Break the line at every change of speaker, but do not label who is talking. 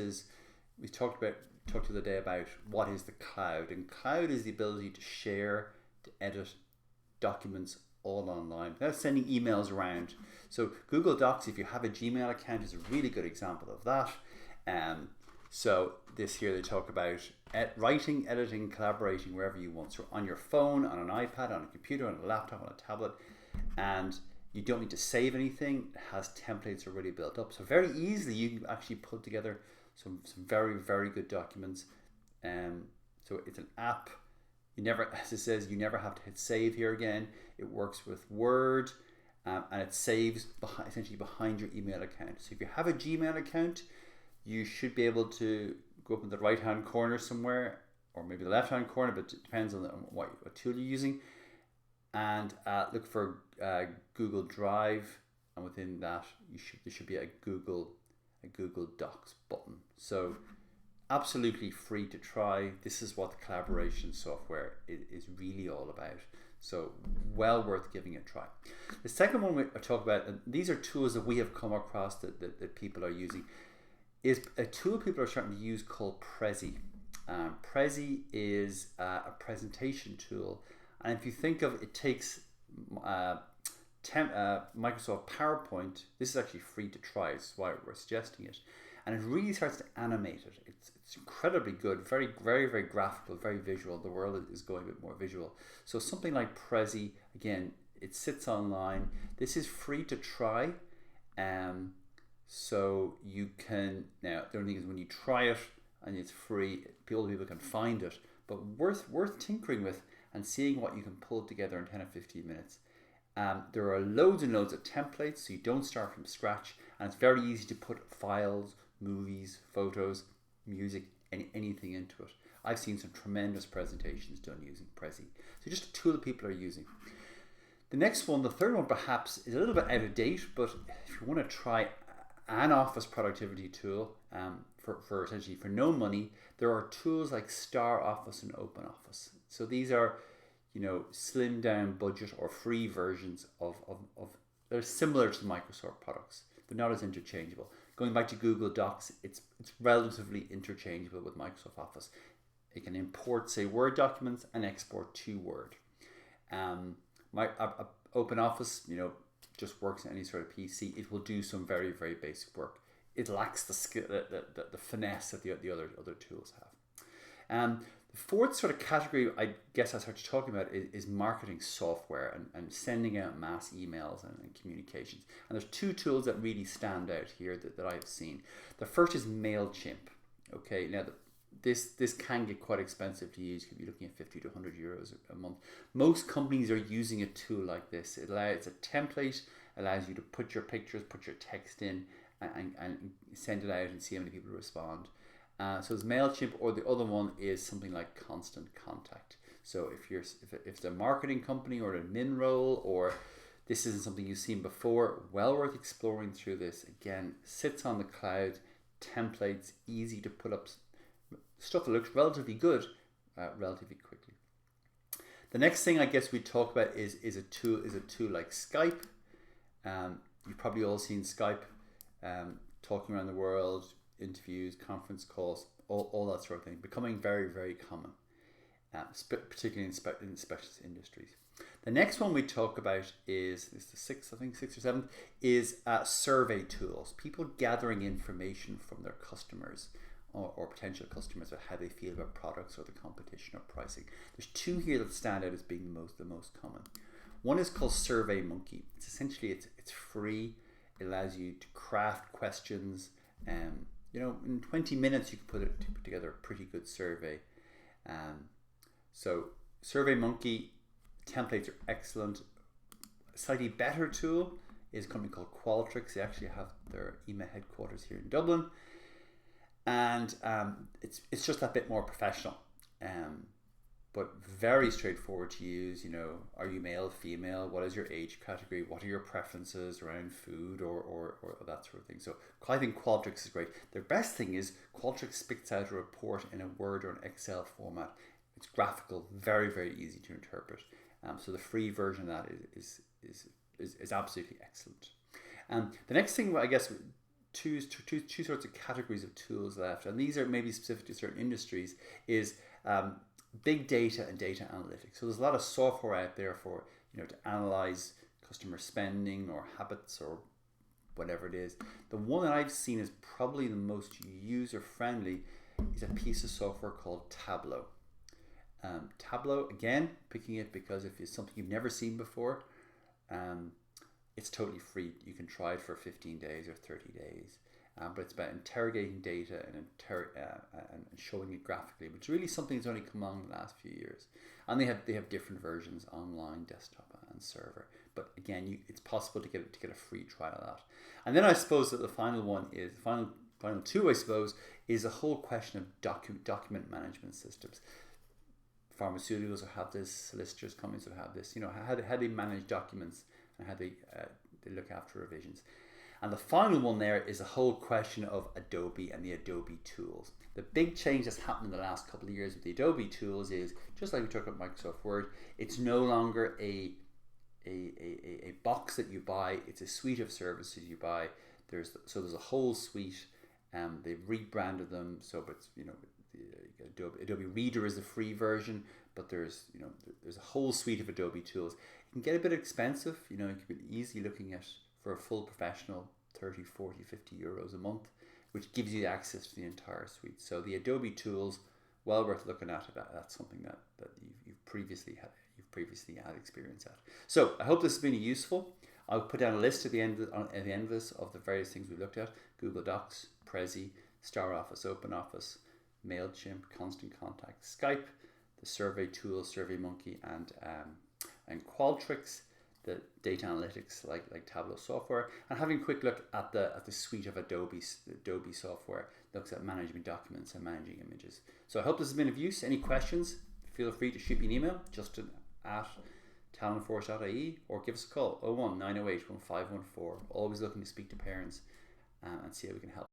is we talked the other day about what is the cloud, and cloud is the ability to share, to edit documents all online without sending emails around. So Google Docs, if you have a Gmail account, is a really good example of that. So this here they talk about writing, editing, collaborating wherever you want. So on your phone, on an iPad, on a computer, on a laptop, on a tablet, and you don't need to save anything. It has templates already built up. So very easily you can actually put together some very, very good documents. So it's an app. You never, as it says, you never have to hit save here again. It works with Word, and it saves essentially behind your email account. So if you have a Gmail account, you should be able to go up in the right-hand corner somewhere, or maybe the left-hand corner, but it depends on what tool you're using, and look for Google Drive, and within that there should be a Google Docs button. So absolutely free to try. This is what the collaboration software is really all about. So well worth giving it a try. The second one I talk about, and these are tools that we have come across that people are using, is a tool people are starting to use called Prezi. Prezi is a presentation tool, and if you think of it, takes Microsoft PowerPoint. This is actually free to try, it's why we're suggesting it, and it really starts to animate it. It's incredibly good, very, very, very graphical, very visual. The world is going a bit more visual. So something like Prezi, again, it sits online. This is free to try. So you can, now the only thing is when you try it and it's free, people can find it, but worth tinkering with and seeing what you can pull together in 10 or 15 minutes. There are loads and loads of templates, so you don't start from scratch, and it's very easy to put files, movies, photos, music, anything into it. I've seen some tremendous presentations done using Prezi. So just a tool that people are using. The next one, the third one perhaps, is a little bit out of date, but if you want to try an office productivity tool for essentially for no money, there are tools like Star Office and Open Office. So these are, slimmed down budget or free versions of they're similar to the Microsoft products. They're not as interchangeable. Going back to Google Docs, it's relatively interchangeable with Microsoft Office. It can import, say, Word documents and export to Word. Open Office, just works on any sort of PC. It will do some very, very basic work. It lacks the skill, the finesse that the other tools have. The fourth sort of category I guess I started talking about is marketing software and sending out mass emails and communications. And there's two tools that really stand out here that I've seen. The first is MailChimp. Okay, now this can get quite expensive to use. You could be looking at 50 to 100 euros a month. Most companies are using a tool like this. It's a template, allows you to put your pictures, put your text in, and send it out and see how many people respond. So it's MailChimp, or the other one is something like Constant Contact. So if it's a marketing company or an admin role, or this isn't something you've seen before, well worth exploring through this. Again, sits on the cloud, templates, easy to put up, stuff that looks relatively good, relatively quickly. The next thing I guess we talk about is a tool like Skype. You've probably all seen Skype, talking around the world, interviews, conference calls, all that sort of thing, becoming very, very common, particularly in specialist industries. The next one we talk about is the sixth or seventh, is survey tools. People gathering information from their customers or potential customers about how they feel about products or the competition or pricing. There's two here that stand out as being the most common. One is called SurveyMonkey. It's essentially it's free. It allows you to craft questions. In 20 minutes you can put together a pretty good survey. So SurveyMonkey templates are excellent. A slightly better tool is a company called Qualtrics. They actually have their EMEA headquarters here in Dublin, and it's just a bit more professional, but very straightforward to use. Are you male, female? What is your age category? What are your preferences around food or that sort of thing? So I think Qualtrics is great. Their best thing is Qualtrics spits out a report in a Word or an Excel format. It's graphical, very, very easy to interpret. So the free version of that is absolutely excellent. The next thing I guess two sorts of categories of tools left, and these are maybe specific to certain industries, is big data and data analytics. So there's a lot of software out there for, to analyze customer spending or habits or whatever it is. The one that I've seen is probably the most user friendly is a piece of software called Tableau. Tableau, again, picking it because if it's something you've never seen before, it's totally free. You can try it for 15 days or 30 days. But it's about interrogating data and showing it graphically, which is really something that's only come along in the last few years. And they have different versions, online, desktop, and server. But again, it's possible to get a free trial of that. And then I suppose that the final one is final two. I suppose is a whole question of document management systems. Pharmaceuticals will have this, solicitors, companies will have this. How they manage documents and how they look after revisions. And the final one there is a whole question of Adobe and the Adobe tools. The big change that's happened in the last couple of years with the Adobe tools is, just like we talked about Microsoft Word, it's no longer a box that you buy, it's a suite of services you buy. There's a whole suite. They've rebranded them, so but Adobe Reader is the free version, but there's a whole suite of Adobe tools. It can get a bit expensive, you could be easily looking at, for a full professional, 30, 40, 50 euros a month, which gives you access to the entire suite. So the Adobe tools, well worth looking at. That's something that you've previously had experience at. So I hope this has been useful. I'll put down a list at the end of this of the various things we looked at: Google Docs, Prezi, StarOffice, OpenOffice, MailChimp, Constant Contact, Skype, the survey tool, SurveyMonkey, and Qualtrics, the data analytics like Tableau software, and having a quick look at the suite of Adobe software that looks at managing documents and managing images. So I hope this has been of use. Any questions, feel free to shoot me an email, justin@talentforce.ie, or give us a call, 01 908 1514. Always looking to speak to parents and see how we can help.